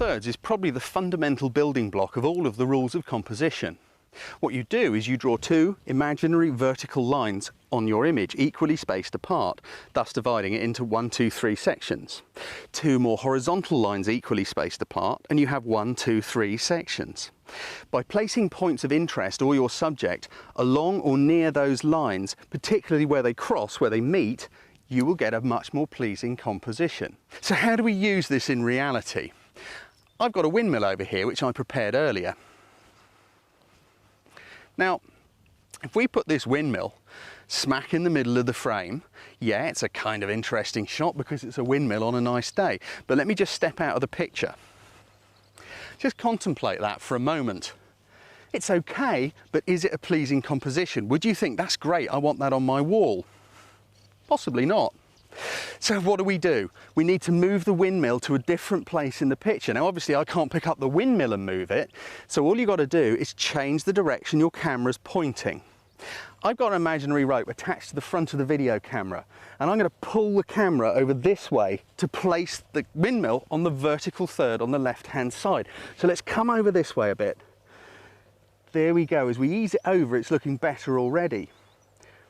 thirds is probably the fundamental building block of all of the rules of composition. What you do is you draw two imaginary vertical lines on your image, equally spaced apart, thus dividing it into 1, 2, 3 sections. Two more horizontal lines equally spaced apart, and you have 1, 2, 3 sections. By placing points of interest or your subject along or near those lines, particularly where they cross, where they meet, you will get a much more pleasing composition. So how do we use this in reality? I've got a windmill over here which I prepared earlier. Now, if we put this windmill smack in the middle of the frame, yeah, it's a kind of interesting shot because it's a windmill on a nice day. But let me just step out of the picture. Just contemplate that for a moment. It's okay, but is it a pleasing composition? Would you think, that's great, I want that on my wall? Possibly not. So what do? We need to move the windmill to a different place in the picture. Now obviously I can't pick up the windmill and move it, so all you've got to do is change the direction your camera's pointing. I've got an imaginary rope attached to the front of the video camera, and I'm going to pull the camera over this way to place the windmill on the vertical third on the left hand side. So let's come over this way a bit. There we go. As we ease it over, it's looking better already.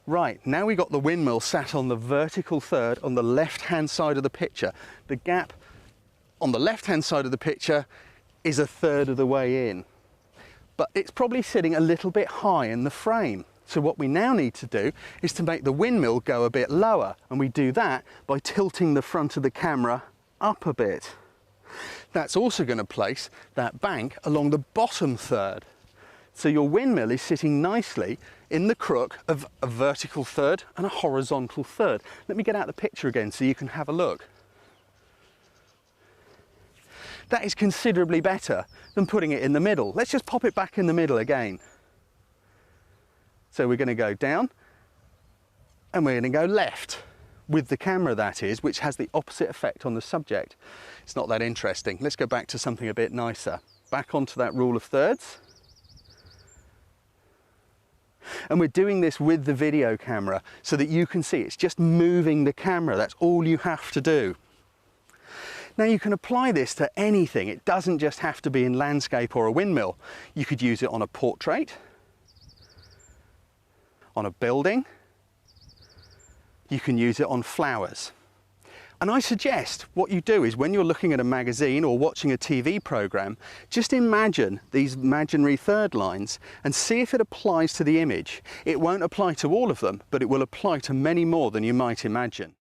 Right, now we've got the windmill sat on the vertical third on the left-hand side of the picture. The gap on the left-hand side of the picture is a third of the way in. But it's probably sitting a little bit high in the frame. So what we now need to do is to make the windmill go a bit lower. And we do that by tilting the front of the camera up a bit. That's also going to place that bank along the bottom third. So your windmill is sitting nicely in the crook of a vertical third and a horizontal third. Let me get out the picture again so you can have a look. That is considerably better than putting it in the middle. Let's just pop it back in the middle again. So we're going to go down and we're going to go left with the camera, that is, which has the opposite effect on the subject. It's not that interesting. Let's go back to something a bit nicer. Back onto that rule of thirds. And we're doing this with the video camera so that you can see it's just moving the camera. That's all you have to do. Now you can apply this to anything. It doesn't just have to be in landscape or a windmill. You could use it on a portrait, on a building. You can use it on flowers. And I suggest what you do is when you're looking at a magazine or watching a TV program, just imagine these imaginary third lines and see if it applies to the image. It won't apply to all of them, but it will apply to many more than you might imagine.